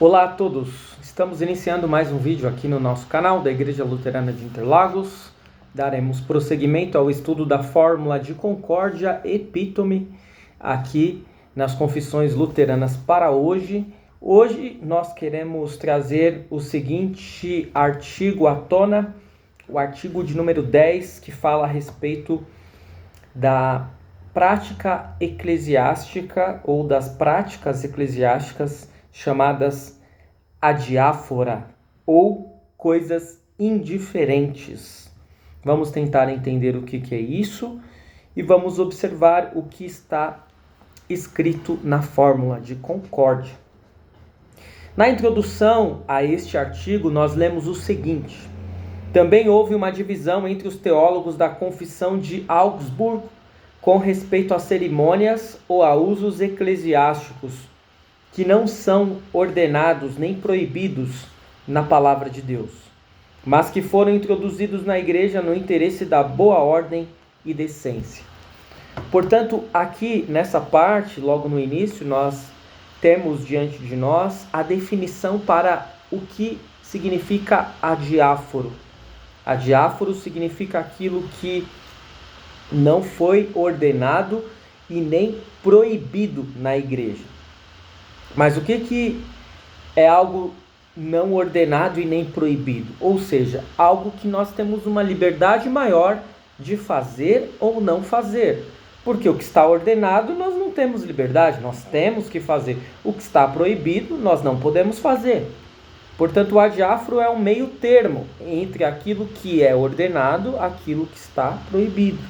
Olá a todos, estamos iniciando mais um vídeo aqui no nosso canal da Igreja Luterana de Interlagos. Daremos prosseguimento ao estudo da fórmula de concórdia epítome aqui nas confissões luteranas para hoje. Hoje nós queremos trazer o seguinte artigo à tona, o artigo de número 10, que fala a respeito da prática eclesiástica ou das práticas eclesiásticas chamadas adiáfora ou coisas indiferentes. Vamos tentar entender o que é isso e vamos observar o que está escrito na fórmula de concórdia. Na introdução a este artigo, nós lemos o seguinte: também houve uma divisão entre os teólogos da Confissão de Augsburgo com respeito a cerimônias ou a usos eclesiásticos que não são ordenados nem proibidos na palavra de Deus, mas que foram introduzidos na igreja no interesse da boa ordem e decência. Portanto, aqui nessa parte, logo no início, nós temos diante de nós a definição para o que significa adiáforo. Adiáforo significa aquilo que não foi ordenado e nem proibido na igreja. Mas o que é algo não ordenado e nem proibido? Ou seja, algo que nós temos uma liberdade maior de fazer ou não fazer. Porque o que está ordenado nós não temos liberdade, nós temos que fazer. O que está proibido nós não podemos fazer. Portanto, o adiáforo é um meio termo entre aquilo que é ordenado e aquilo que está proibido.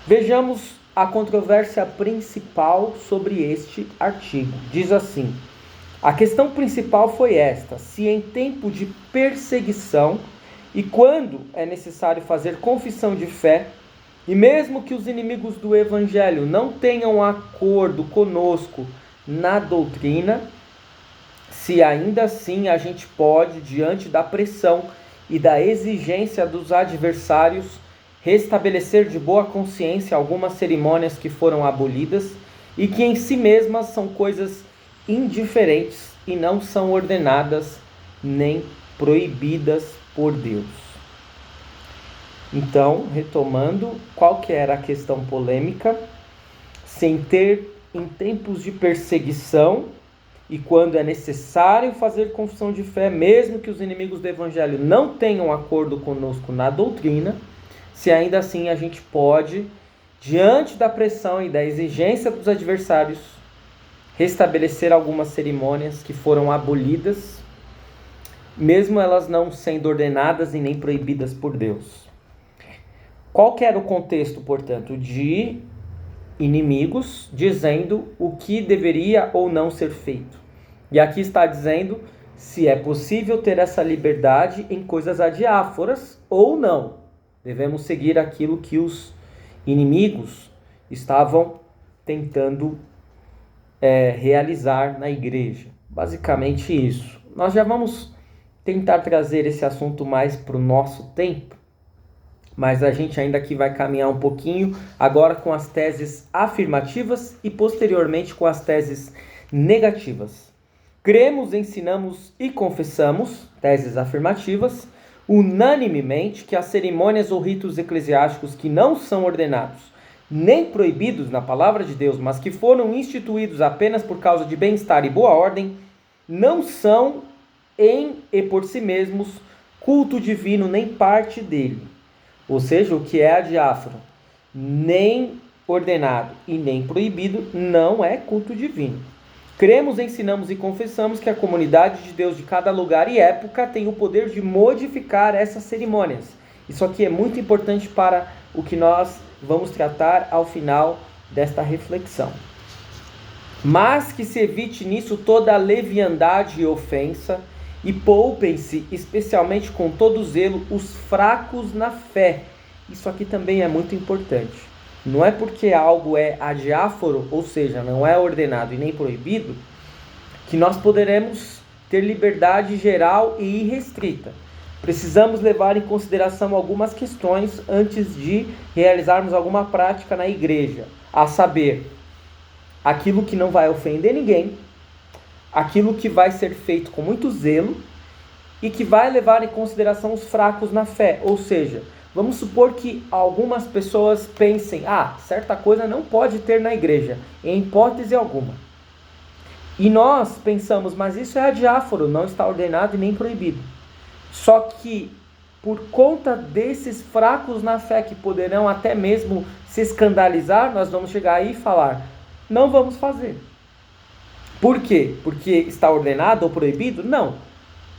Vejamos a controvérsia principal sobre este artigo. Diz assim: a questão principal foi esta: se em tempo de perseguição e quando é necessário fazer confissão de fé, e mesmo que os inimigos do evangelho não tenham acordo conosco na doutrina, se ainda assim a gente pode, diante da pressão e da exigência dos adversários, restabelecer de boa consciência algumas cerimônias que foram abolidas e que em si mesmas são coisas indiferentes e não são ordenadas nem proibidas por Deus. Então, retomando, qual que era a questão polêmica? Sem ter em tempos de perseguição e quando é necessário fazer confissão de fé, mesmo que os inimigos do evangelho não tenham acordo conosco na doutrina, se ainda assim a gente pode, diante da pressão e da exigência dos adversários, restabelecer algumas cerimônias que foram abolidas, mesmo elas não sendo ordenadas e nem proibidas por Deus. Qual que era o contexto, portanto, de inimigos dizendo o que deveria ou não ser feito? E aqui está dizendo se é possível ter essa liberdade em coisas adiáforas ou não. Devemos seguir aquilo que os inimigos estavam tentando realizar na igreja. Basicamente isso. Nós já vamos tentar trazer esse assunto mais para o nosso tempo, mas a gente ainda aqui vai caminhar um pouquinho, agora com as teses afirmativas e posteriormente com as teses negativas. Cremos, ensinamos e confessamos, teses afirmativas, unanimemente que as cerimônias ou ritos eclesiásticos que não são ordenados nem proibidos na palavra de Deus, mas que foram instituídos apenas por causa de bem-estar e boa ordem, não são em e por si mesmos culto divino nem parte dele. Ou seja, o que é adiáforo, nem ordenado e nem proibido, não é culto divino. Cremos, ensinamos e confessamos que a comunidade de Deus de cada lugar e época tem o poder de modificar essas cerimônias. Isso aqui é muito importante para o que nós vamos tratar ao final desta reflexão. Mas que se evite nisso toda a leviandade e ofensa, e poupem-se, especialmente com todo zelo, os fracos na fé. Isso aqui também é muito importante. Não é porque algo é adiáforo, ou seja, não é ordenado e nem proibido, que nós poderemos ter liberdade geral e irrestrita. Precisamos levar em consideração algumas questões antes de realizarmos alguma prática na igreja, a saber, aquilo que não vai ofender ninguém, aquilo que vai ser feito com muito zelo e que vai levar em consideração os fracos na fé. Ou seja, vamos supor que algumas pessoas pensem, certa coisa não pode ter na igreja, em hipótese alguma. E nós pensamos, mas isso é adiáforo, não está ordenado e nem proibido. Só que, por conta desses fracos na fé que poderão até mesmo se escandalizar, nós vamos chegar aí e falar, não vamos fazer. Por quê? Porque está ordenado ou proibido? Não.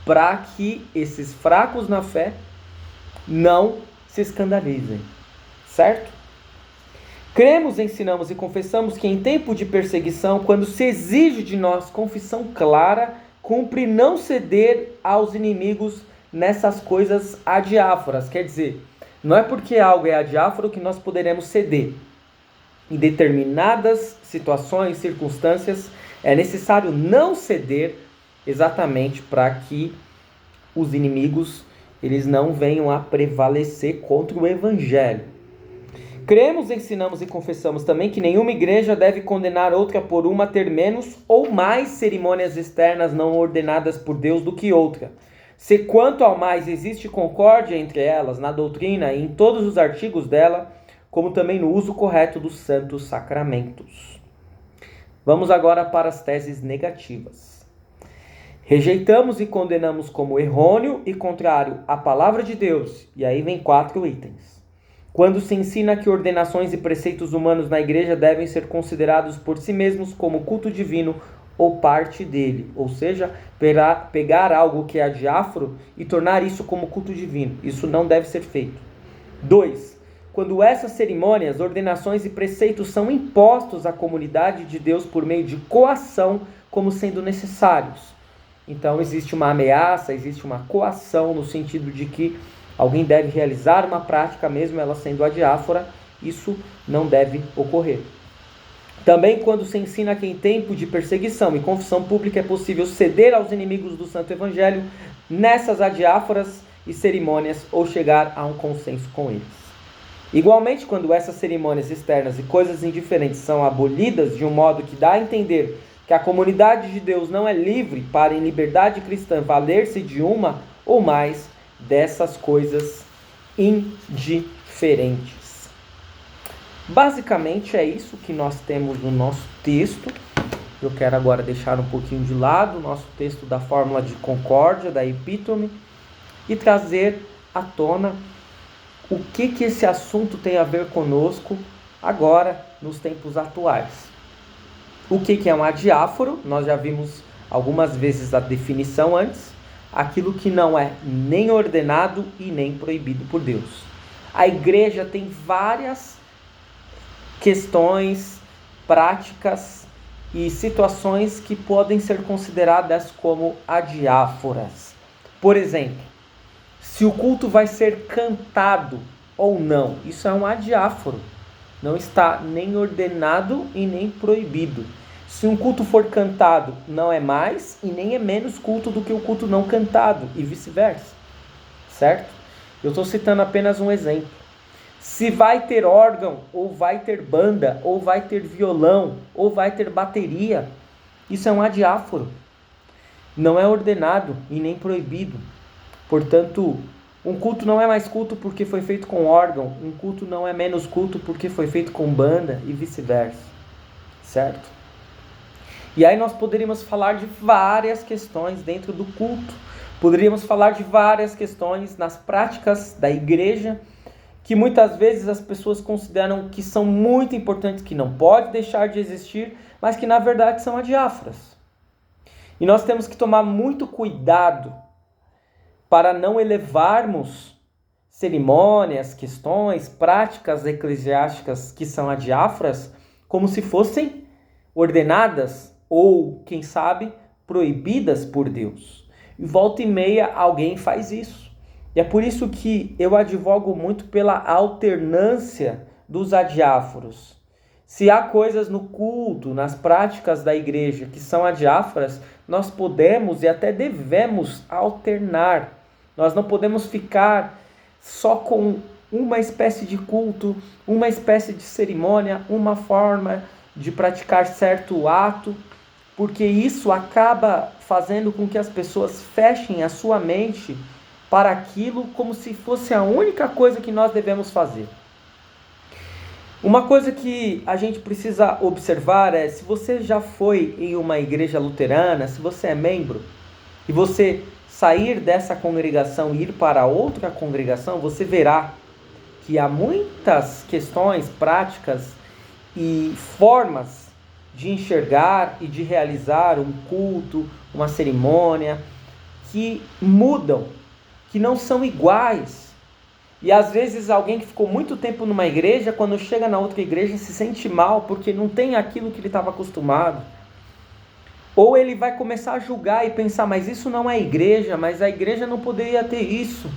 Para que esses fracos na fé não se escandalizem. Certo? Cremos, ensinamos e confessamos que em tempo de perseguição, quando se exige de nós confissão clara, cumpre não ceder aos inimigos nessas coisas adiáforas. Quer dizer, não é porque algo é adiáforo que nós poderemos ceder. Em determinadas situações, circunstâncias, é necessário não ceder exatamente para que os inimigos eles não venham a prevalecer contra o evangelho. Cremos, ensinamos e confessamos também que nenhuma igreja deve condenar outra por uma ter menos ou mais cerimônias externas não ordenadas por Deus do que outra. Se quanto ao mais existe concórdia entre elas na doutrina e em todos os artigos dela, como também no uso correto dos santos sacramentos. Vamos agora para as teses negativas. Rejeitamos e condenamos como errôneo e contrário à palavra de Deus. E aí vem 4 itens. Quando se ensina que ordenações e preceitos humanos na igreja devem ser considerados por si mesmos como culto divino ou parte dele. Ou seja, pegar algo que é adiáforo e tornar isso como culto divino. Isso não deve ser feito. 2. Quando essas cerimônias, ordenações e preceitos são impostos à comunidade de Deus por meio de coação como sendo necessários. Então existe uma ameaça, existe uma coação no sentido de que alguém deve realizar uma prática, mesmo ela sendo adiáfora, isso não deve ocorrer. Também quando se ensina que em tempo de perseguição e confissão pública é possível ceder aos inimigos do Santo Evangelho nessas adiáforas e cerimônias ou chegar a um consenso com eles. Igualmente, quando essas cerimônias externas e coisas indiferentes são abolidas de um modo que dá a entender que a comunidade de Deus não é livre para, em liberdade cristã, valer-se de uma ou mais dessas coisas indiferentes. Basicamente é isso que nós temos no nosso texto. Eu quero agora deixar um pouquinho de lado o nosso texto da fórmula de concórdia, da epítome, e trazer à tona o que esse assunto tem a ver conosco agora, nos tempos atuais. O que é um adiáforo? Nós já vimos algumas vezes a definição antes. Aquilo que não é nem ordenado e nem proibido por Deus. A igreja tem várias questões, práticas e situações que podem ser consideradas como adiáforas. Por exemplo, se o culto vai ser cantado ou não, isso é um adiáforo. Não está nem ordenado e nem proibido. Se um culto for cantado, não é mais e nem é menos culto do que o culto não cantado, e vice-versa, certo? Eu estou citando apenas um exemplo. Se vai ter órgão, ou vai ter banda, ou vai ter violão, ou vai ter bateria, isso é um adiáforo. Não é ordenado e nem proibido. Portanto, um culto não é mais culto porque foi feito com órgão, um culto não é menos culto porque foi feito com banda, e vice-versa, certo? E aí nós poderíamos falar de várias questões dentro do culto. Poderíamos falar de várias questões nas práticas da igreja, que muitas vezes as pessoas consideram que são muito importantes, que não pode deixar de existir, mas que na verdade são adiáforas. E nós temos que tomar muito cuidado para não elevarmos cerimônias, questões, práticas eclesiásticas que são adiáforas, como se fossem ordenadas ou, quem sabe, proibidas por Deus. E volta e meia alguém faz isso. E é por isso que eu advogo muito pela alternância dos adiáforos. Se há coisas no culto, nas práticas da igreja que são adiáforas, nós podemos e até devemos alternar. Nós não podemos ficar só com uma espécie de culto, uma espécie de cerimônia, uma forma de praticar certo ato, porque isso acaba fazendo com que as pessoas fechem a sua mente para aquilo como se fosse a única coisa que nós devemos fazer. Uma coisa que a gente precisa observar é, se você já foi em uma igreja luterana, se você é membro, e você sair dessa congregação e ir para outra congregação, você verá que há muitas questões práticas e formas de enxergar e de realizar um culto, uma cerimônia, que mudam, que não são iguais. E às vezes alguém que ficou muito tempo numa igreja, quando chega na outra igreja, se sente mal porque não tem aquilo que ele estava acostumado. Ou ele vai começar a julgar e pensar, mas isso não é igreja, mas a igreja não poderia ter isso.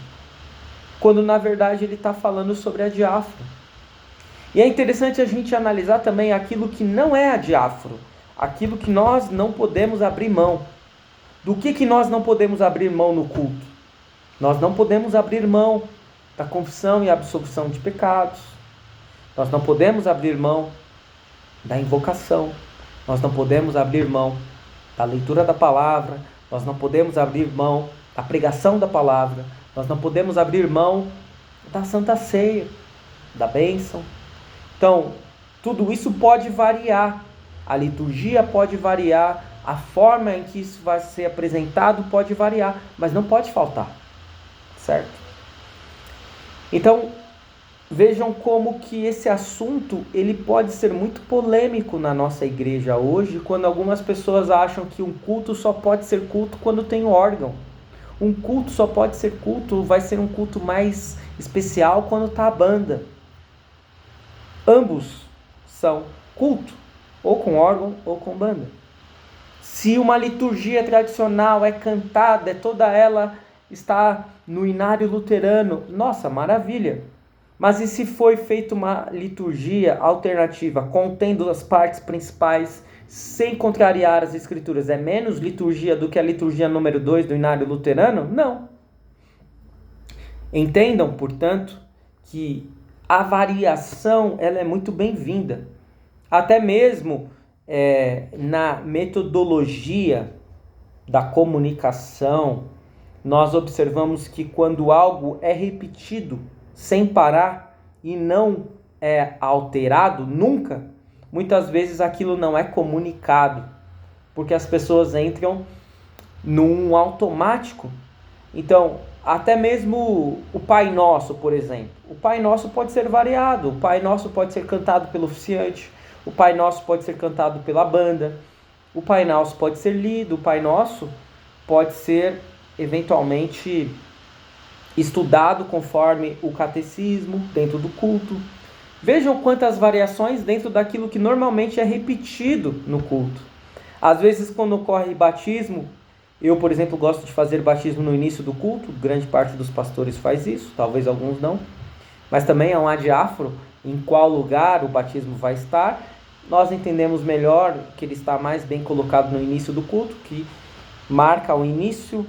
Quando na verdade ele está falando sobre a diáforo. E é interessante a gente analisar também aquilo que não é a diáforo, aquilo que nós não podemos abrir mão. Do que nós não podemos abrir mão no culto? Nós não podemos abrir mão da confissão e absolvição de pecados. Nós não podemos abrir mão da invocação. Nós não podemos abrir mão da leitura da palavra. Nós não podemos abrir mão da pregação da palavra. Nós não podemos abrir mão da Santa Ceia, da bênção. Então, tudo isso pode variar. A liturgia pode variar. A forma em que isso vai ser apresentado pode variar. Mas não pode faltar. Certo? Então, vejam como que esse assunto ele pode ser muito polêmico na nossa igreja hoje, quando algumas pessoas acham que um culto só pode ser culto quando tem órgão. Um culto só pode ser culto, vai ser um culto mais especial quando está a banda. Ambos são culto, ou com órgão ou com banda. Se uma liturgia tradicional é cantada, toda ela está no inário luterano, nossa, maravilha. Mas e se foi feita uma liturgia alternativa, contendo as partes principais, sem contrariar as escrituras? É menos liturgia do que a liturgia número 2 do inário luterano? Não. Entendam, portanto, que a variação ela é muito bem-vinda. Até mesmo na metodologia da comunicação, nós observamos que quando algo é repetido sem parar e não é alterado nunca, muitas vezes aquilo não é comunicado, porque as pessoas entram num automático. Então, até mesmo o Pai Nosso, por exemplo. O Pai Nosso pode ser variado, o Pai Nosso pode ser cantado pelo oficiante, o Pai Nosso pode ser cantado pela banda, o Pai Nosso pode ser lido, o Pai Nosso pode ser eventualmente estudado conforme o catecismo dentro do culto. Vejam quantas variações dentro daquilo que normalmente é repetido no culto. Às vezes, quando ocorre batismo, eu, por exemplo, gosto de fazer batismo no início do culto, grande parte dos pastores faz isso, talvez alguns não, mas também é um adiáforo em qual lugar o batismo vai estar. Nós entendemos melhor que ele está mais bem colocado no início do culto, que marca o início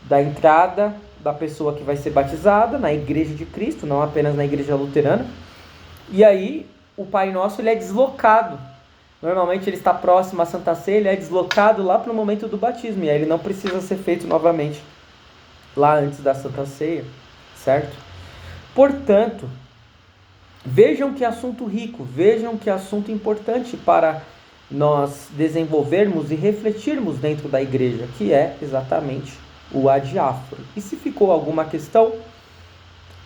da entrada da pessoa que vai ser batizada na igreja de Cristo, não apenas na igreja luterana. E aí o Pai Nosso ele é deslocado. Normalmente ele está próximo à Santa Ceia, ele é deslocado lá para o momento do batismo, e aí ele não precisa ser feito novamente lá antes da Santa Ceia, certo? Portanto, vejam que assunto rico, vejam que assunto importante para nós desenvolvermos e refletirmos dentro da igreja, que é exatamente o adiáforo. E se ficou alguma questão,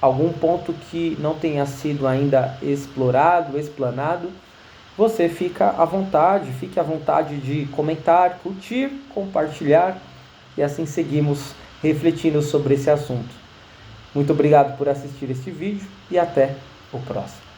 algum ponto que não tenha sido ainda explorado, explanado, você fique à vontade de comentar, curtir, compartilhar, e assim seguimos refletindo sobre esse assunto. Muito obrigado por assistir este vídeo e até o próximo.